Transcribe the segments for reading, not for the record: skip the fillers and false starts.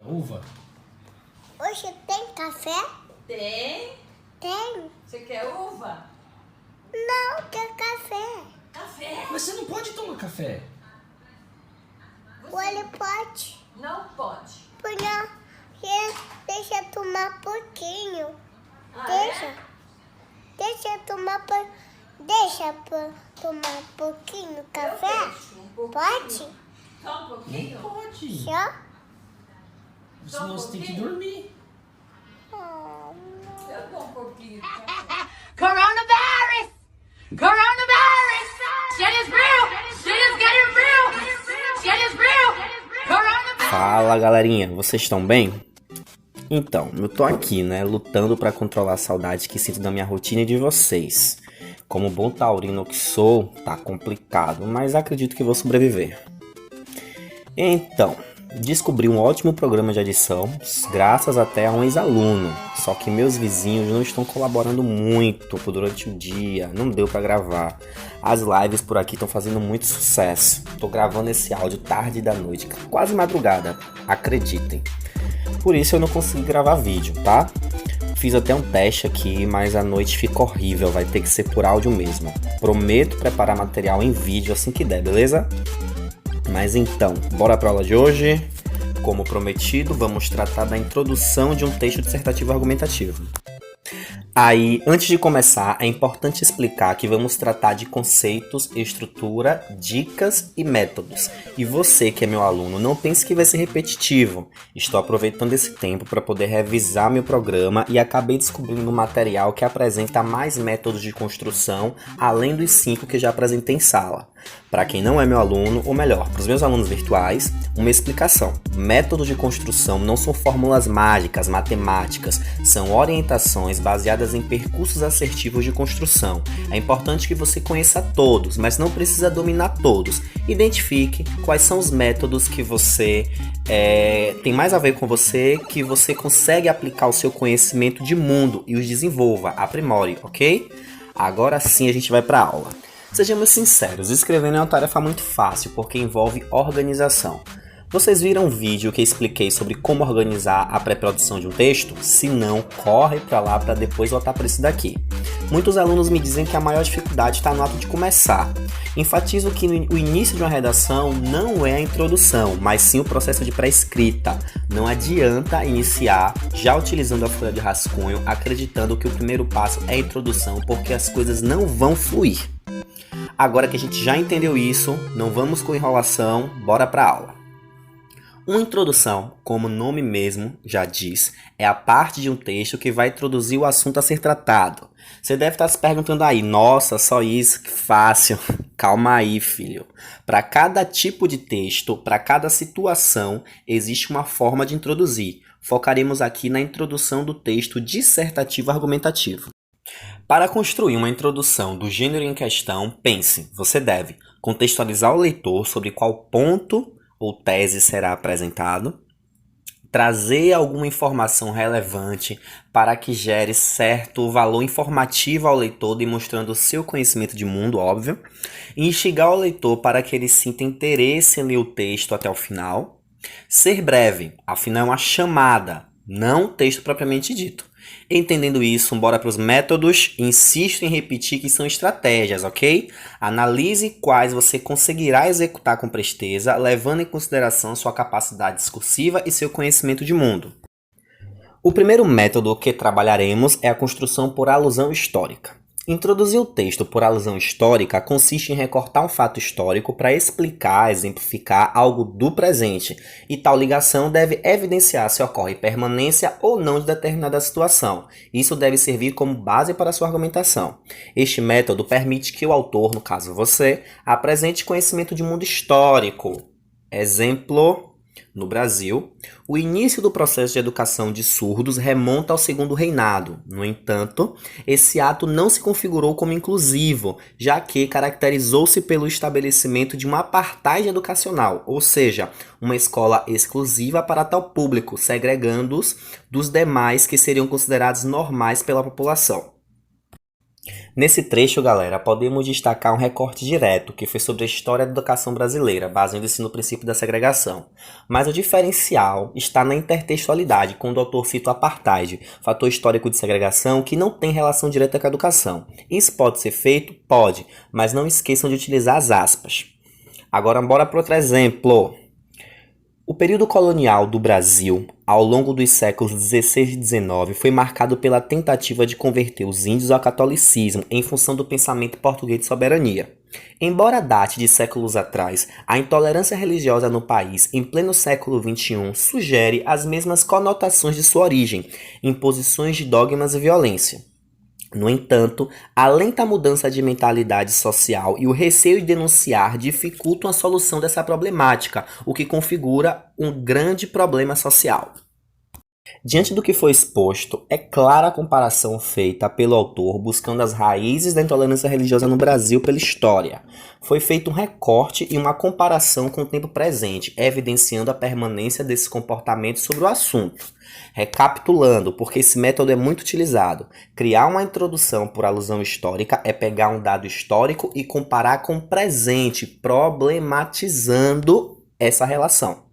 Uva. Hoje tem café? Tem? Tem. Você quer uva? Não, tem café. Café? Mas você não pode tomar café. Ele pode. Não pode. Deixa eu tomar pouquinho. Ah, Deixa. é? Deixa eu tomar tomar um pouquinho café? Eu deixo um pouquinho. Pode? Só um pouquinho? Não pode. Só? Senão você tem que dormir. Oh, Eu dou um pouquinho de café. Coronavirus! Coronavirus! Shit is real! Shit is getting real! Shit is real! Coronavirus! Fala galerinha, vocês estão bem? Então, eu tô aqui, lutando pra controlar a saudade que sinto da minha rotina e de vocês. Como bom taurino que sou, tá complicado, mas acredito que vou sobreviver. Então, descobri um ótimo programa de edição, graças até a um ex-aluno. Só que meus vizinhos não estão colaborando muito durante o dia, não deu pra gravar. As lives por aqui estão fazendo muito sucesso. Tô gravando esse áudio tarde da noite, quase madrugada, acreditem. Por isso eu não consegui gravar vídeo, tá? Fiz até um teste aqui, mas a noite fica horrível, vai ter que ser por áudio mesmo. Prometo preparar material em vídeo assim que der, beleza? Mas então, bora pra aula de hoje? Como prometido, vamos tratar da introdução de um texto dissertativo argumentativo. Aí, antes de começar, é importante explicar que vamos tratar de conceitos, estrutura, dicas e métodos. E você que é meu aluno, não pense que vai ser repetitivo. Estou aproveitando esse tempo para poder revisar meu programa e acabei descobrindo um material que apresenta mais métodos de construção, além dos 5 que já apresentei em sala. Para quem não é meu aluno, ou melhor, para os meus alunos virtuais, uma explicação. Métodos de construção não são fórmulas mágicas, matemáticas, são orientações baseadas em percursos assertivos de construção. É importante que você conheça todos, mas não precisa dominar todos. Identifique quais são os métodos que você tem mais a ver com você, que você consegue aplicar o seu conhecimento de mundo e os desenvolva, aprimore, ok? Agora sim a gente vai para a aula. Sejamos sinceros, escrever não é uma tarefa muito fácil porque envolve organização. Vocês viram um vídeo que expliquei sobre como organizar a pré-produção de um texto? Se não, corre pra lá para depois voltar para isso daqui. Muitos alunos me dizem que a maior dificuldade está no ato de começar. Enfatizo que o início de uma redação não é a introdução, mas sim o processo de pré-escrita. Não adianta iniciar já utilizando a folha de rascunho, acreditando que o primeiro passo é a introdução, porque as coisas não vão fluir. Agora que a gente já entendeu isso, não vamos com enrolação, bora pra aula. Uma introdução, como o nome mesmo já diz, é a parte de um texto que vai introduzir o assunto a ser tratado. Você deve estar se perguntando aí, nossa, só isso, que fácil. Calma aí, filho. Para cada tipo de texto, para cada situação, existe uma forma de introduzir. Focaremos aqui na introdução do texto dissertativo argumentativo. Para construir uma introdução do gênero em questão, pense, você deve contextualizar o leitor sobre qual ponto ou tese será apresentado, trazer alguma informação relevante para que gere certo valor informativo ao leitor, demonstrando o seu conhecimento de mundo, óbvio, e instigar o leitor para que ele sinta interesse em ler o texto até o final, ser breve, afinal é uma chamada, não um texto propriamente dito. Entendendo isso, bora para os métodos. Insisto em repetir que são estratégias, ok? Analise quais você conseguirá executar com presteza, levando em consideração sua capacidade discursiva e seu conhecimento de mundo. O primeiro método que trabalharemos é a construção por alusão histórica. Introduzir o texto por alusão histórica consiste em recortar um fato histórico para explicar, exemplificar algo do presente, e tal ligação deve evidenciar se ocorre permanência ou não de determinada situação. Isso deve servir como base para sua argumentação. Este método permite que o autor, no caso você, apresente conhecimento de mundo histórico. Exemplo: no Brasil, o início do processo de educação de surdos remonta ao Segundo Reinado. No entanto, esse ato não se configurou como inclusivo, já que caracterizou-se pelo estabelecimento de uma apartheid educacional, ou seja, uma escola exclusiva para tal público, segregando-os dos demais que seriam considerados normais pela população. Nesse trecho, galera, podemos destacar um recorte direto, que foi sobre a história da educação brasileira, baseando-se no princípio da segregação. Mas o diferencial está na intertextualidade, quando o autor cita o apartheid, fator histórico de segregação que não tem relação direta com a educação. Isso pode ser feito? Pode, mas não esqueçam de utilizar as aspas. Agora, bora para outro exemplo. O período colonial do Brasil, ao longo dos séculos XVI e XIX, foi marcado pela tentativa de converter os índios ao catolicismo em função do pensamento português de soberania. Embora date de séculos atrás, a intolerância religiosa no país, em pleno século XXI, sugere as mesmas conotações de sua origem, imposições de dogmas e violência. No entanto, a lenta mudança de mentalidade social e o receio de denunciar dificultam a solução dessa problemática, o que configura um grande problema social. Diante do que foi exposto, é clara a comparação feita pelo autor buscando as raízes da intolerância religiosa no Brasil pela história. Foi feito um recorte e uma comparação com o tempo presente, evidenciando a permanência desse comportamento sobre o assunto. Recapitulando, porque esse método é muito utilizado, criar uma introdução por alusão histórica é pegar um dado histórico e comparar com o presente, problematizando essa relação.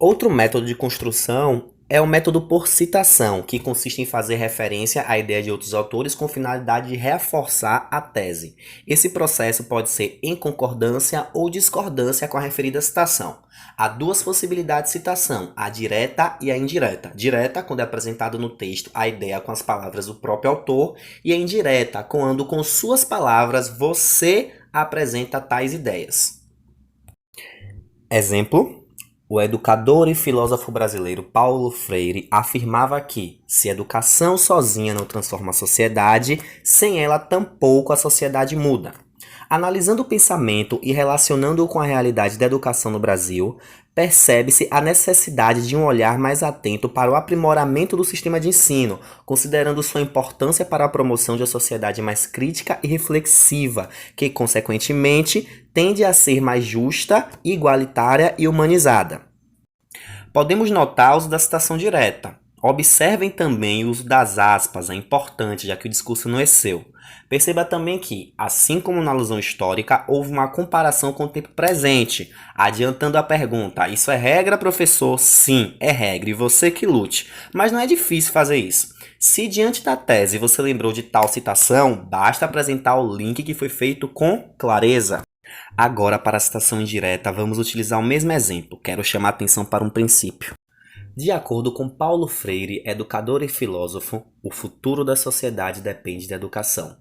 Outro método de construção é o método por citação, que consiste em fazer referência à ideia de outros autores com finalidade de reforçar a tese. Esse processo pode ser em concordância ou discordância com a referida citação. Há duas possibilidades de citação, a direta e a indireta. Direta, quando é apresentado no texto a ideia com as palavras do próprio autor, e a indireta, quando com suas palavras você apresenta tais ideias. Exemplo: o educador e filósofo brasileiro Paulo Freire afirmava que, se a educação sozinha não transforma a sociedade, sem ela tampouco a sociedade muda. Analisando o pensamento e relacionando-o com a realidade da educação no Brasil, percebe-se a necessidade de um olhar mais atento para o aprimoramento do sistema de ensino, considerando sua importância para a promoção de uma sociedade mais crítica e reflexiva, que, consequentemente, tende a ser mais justa, igualitária e humanizada. Podemos notar o uso da citação direta. Observem também o uso das aspas, é importante, já que o discurso não é seu. Perceba também que, assim como na alusão histórica, houve uma comparação com o tempo presente, adiantando a pergunta: isso é regra, professor? Sim, é regra, e você que lute. Mas não é difícil fazer isso. Se diante da tese você lembrou de tal citação, basta apresentar o link que foi feito com clareza. Agora, para a citação indireta, vamos utilizar o mesmo exemplo. Quero chamar a atenção para um princípio. De acordo com Paulo Freire, educador e filósofo, o futuro da sociedade depende da educação.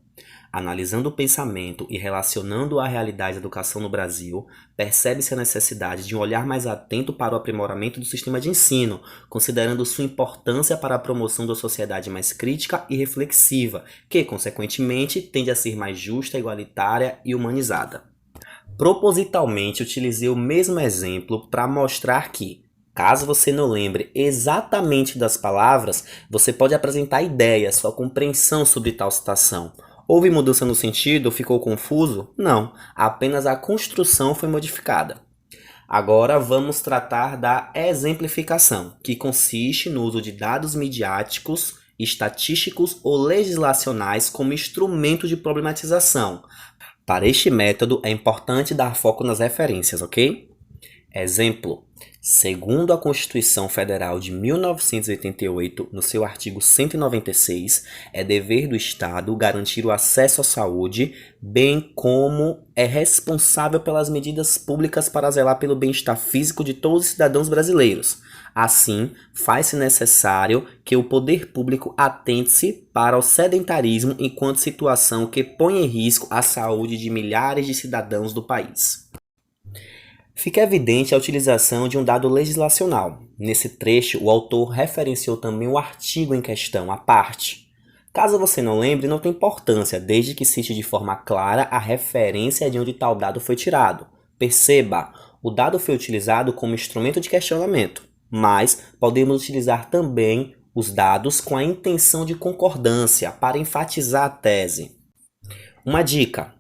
Analisando o pensamento e relacionando-o à realidade da educação no Brasil, percebe-se a necessidade de um olhar mais atento para o aprimoramento do sistema de ensino, considerando sua importância para a promoção da sociedade mais crítica e reflexiva, que, consequentemente, tende a ser mais justa, igualitária e humanizada. Propositalmente, utilizei o mesmo exemplo para mostrar que, caso você não lembre exatamente das palavras, você pode apresentar ideias, sua compreensão sobre tal citação. Houve mudança no sentido? Ficou confuso? Não, apenas a construção foi modificada. Agora vamos tratar da exemplificação, que consiste no uso de dados midiáticos, estatísticos ou legislacionais como instrumento de problematização. Para este método é importante dar foco nas referências, ok? Exemplo: segundo a Constituição Federal de 1988, no seu artigo 196, é dever do Estado garantir o acesso à saúde, bem como é responsável pelas medidas públicas para zelar pelo bem-estar físico de todos os cidadãos brasileiros. Assim, faz-se necessário que o poder público atente-se para o sedentarismo enquanto situação que põe em risco a saúde de milhares de cidadãos do país. Fica evidente a utilização de um dado legislacional. Nesse trecho, o autor referenciou também o artigo em questão, a parte. Caso você não lembre, não tem importância, desde que cite de forma clara a referência de onde tal dado foi tirado. Perceba, o dado foi utilizado como instrumento de questionamento, mas podemos utilizar também os dados com a intenção de concordância para enfatizar a tese. Uma dica: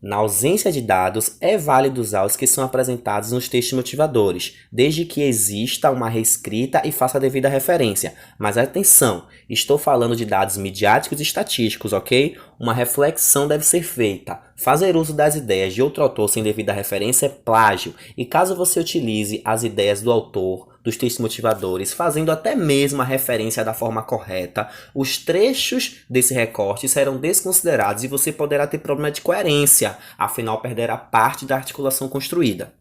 Na ausência de dados, é válido usar os que são apresentados nos textos motivadores, desde que exista uma reescrita e faça a devida referência. Mas atenção, estou falando de dados midiáticos e estatísticos, ok? Uma reflexão deve ser feita. Fazer uso das ideias de outro autor sem devida referência é plágio, e caso você utilize as ideias do autor, dos textos motivadores, fazendo até mesmo a referência da forma correta, os trechos desse recorte serão desconsiderados e você poderá ter problema de coerência, afinal perderá parte da articulação construída.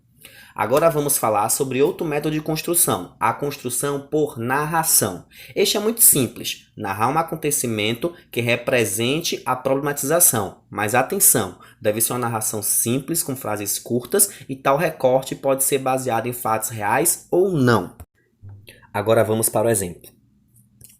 Agora vamos falar sobre outro método de construção, a construção por narração. Este é muito simples, narrar um acontecimento que represente a problematização. Mas atenção, deve ser uma narração simples, com frases curtas, e tal recorte pode ser baseado em fatos reais ou não. Agora vamos para o exemplo.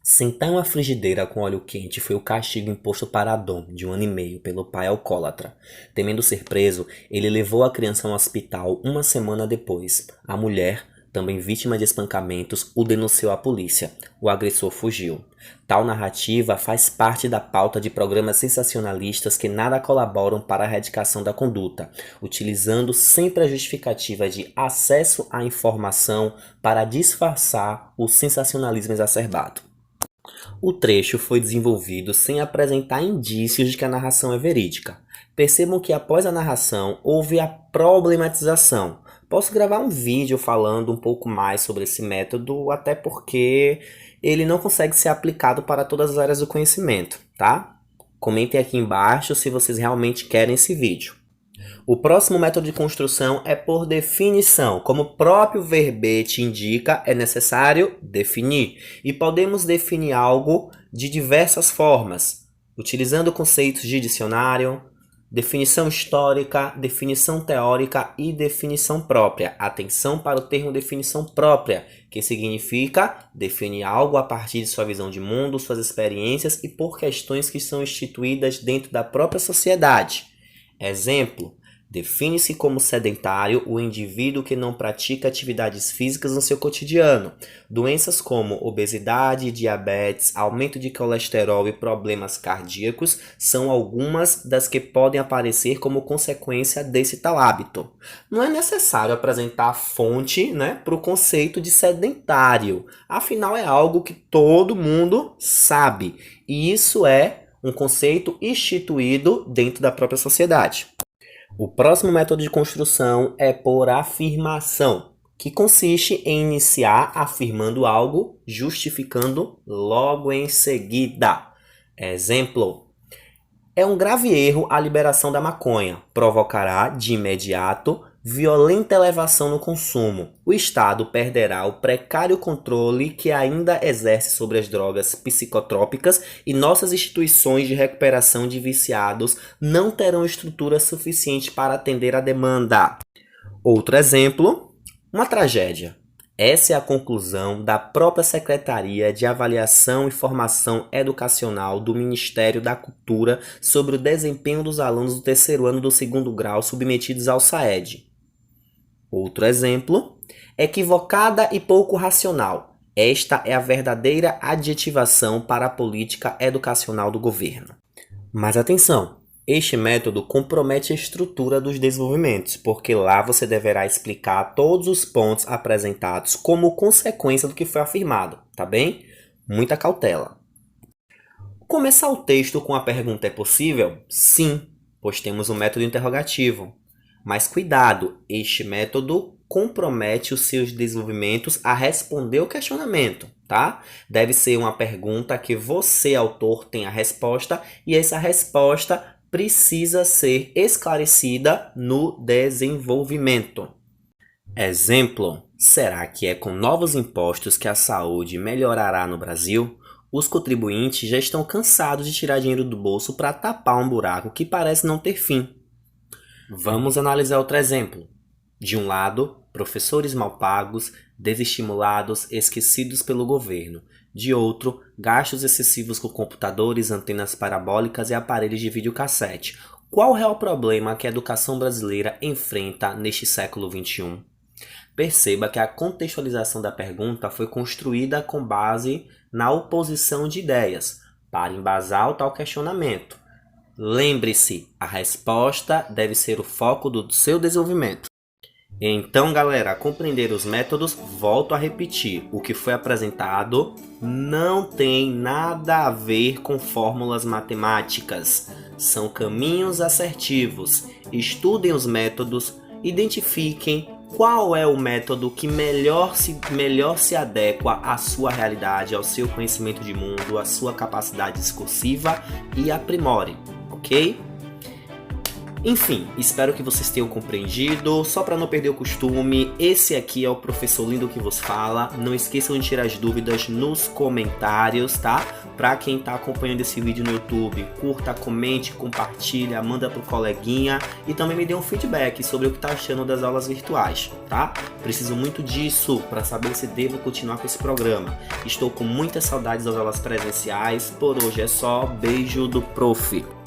Sentar uma frigideira com óleo quente foi o castigo imposto para Adão, de 1 ano e meio, pelo pai alcoólatra. Temendo ser preso, ele levou a criança ao hospital uma semana depois. A mulher, também vítima de espancamentos, o denunciou à polícia. O agressor fugiu. Tal narrativa faz parte da pauta de programas sensacionalistas que nada colaboram para a erradicação da conduta, utilizando sempre a justificativa de acesso à informação para disfarçar o sensacionalismo exacerbado. O trecho foi desenvolvido sem apresentar indícios de que a narração é verídica. Percebam que após a narração houve a problematização. Posso gravar um vídeo falando um pouco mais sobre esse método, até porque ele não consegue ser aplicado para todas as áreas do conhecimento, tá? Comentem aqui embaixo se vocês realmente querem esse vídeo. O próximo método de construção é por definição. Como o próprio verbete indica, é necessário definir. E podemos definir algo de diversas formas, utilizando conceitos de dicionário, definição histórica, definição teórica e definição própria. Atenção para o termo definição própria, que significa definir algo a partir de sua visão de mundo, suas experiências e por questões que são instituídas dentro da própria sociedade. Exemplo: define-se como sedentário o indivíduo que não pratica atividades físicas no seu cotidiano. Doenças como obesidade, diabetes, aumento de colesterol e problemas cardíacos são algumas das que podem aparecer como consequência desse tal hábito. Não é necessário apresentar a fonte, para o conceito de sedentário. Afinal, é algo que todo mundo sabe. E isso é um conceito instituído dentro da própria sociedade. O próximo método de construção é por afirmação, que consiste em iniciar afirmando algo, justificando logo em seguida. Exemplo: é um grave erro a liberação da maconha, provocará de imediato violenta elevação no consumo. O Estado perderá o precário controle que ainda exerce sobre as drogas psicotrópicas e nossas instituições de recuperação de viciados não terão estrutura suficiente para atender a demanda. Outro exemplo: uma tragédia. Essa é a conclusão da própria Secretaria de Avaliação e Formação Educacional do Ministério da Cultura sobre o desempenho dos alunos do terceiro ano do 2º grau submetidos ao SAED. Outro exemplo: equivocada e pouco racional. Esta é a verdadeira adjetivação para a política educacional do governo. Mas atenção, este método compromete a estrutura dos desenvolvimentos, porque lá você deverá explicar todos os pontos apresentados como consequência do que foi afirmado, tá bem? Muita cautela. Começar o texto com a pergunta é possível? Sim, pois temos um método interrogativo. Mas cuidado, este método compromete os seus desenvolvimentos a responder o questionamento, tá? Deve ser uma pergunta que você, autor, tem a resposta e essa resposta precisa ser esclarecida no desenvolvimento. Exemplo: será que é com novos impostos que a saúde melhorará no Brasil? Os contribuintes já estão cansados de tirar dinheiro do bolso para tapar um buraco que parece não ter fim. Vamos analisar outro exemplo. De um lado, professores mal pagos, desestimulados, esquecidos pelo governo. De outro, gastos excessivos com computadores, antenas parabólicas e aparelhos de videocassete. Qual é o problema que a educação brasileira enfrenta neste século XXI? Perceba que a contextualização da pergunta foi construída com base na oposição de ideias, para embasar o tal questionamento. Lembre-se, a resposta deve ser o foco do seu desenvolvimento. Então, galera, a compreender os métodos, volto a repetir, o que foi apresentado não tem nada a ver com fórmulas matemáticas. São caminhos assertivos. Estudem os métodos, identifiquem qual é o método que melhor se adequa à sua realidade, ao seu conhecimento de mundo, à sua capacidade discursiva e aprimore, ok? Enfim, espero que vocês tenham compreendido. Só para não perder o costume, esse aqui é o Professor Lindo que vos fala. Não esqueçam de tirar as dúvidas nos comentários, tá? Para quem tá acompanhando esse vídeo no YouTube, curta, comente, compartilha, manda pro coleguinha e também me dê um feedback sobre o que tá achando das aulas virtuais, tá? Preciso muito disso para saber se devo continuar com esse programa. Estou com muitas saudades das aulas presenciais. Por hoje é só. Beijo do Prof.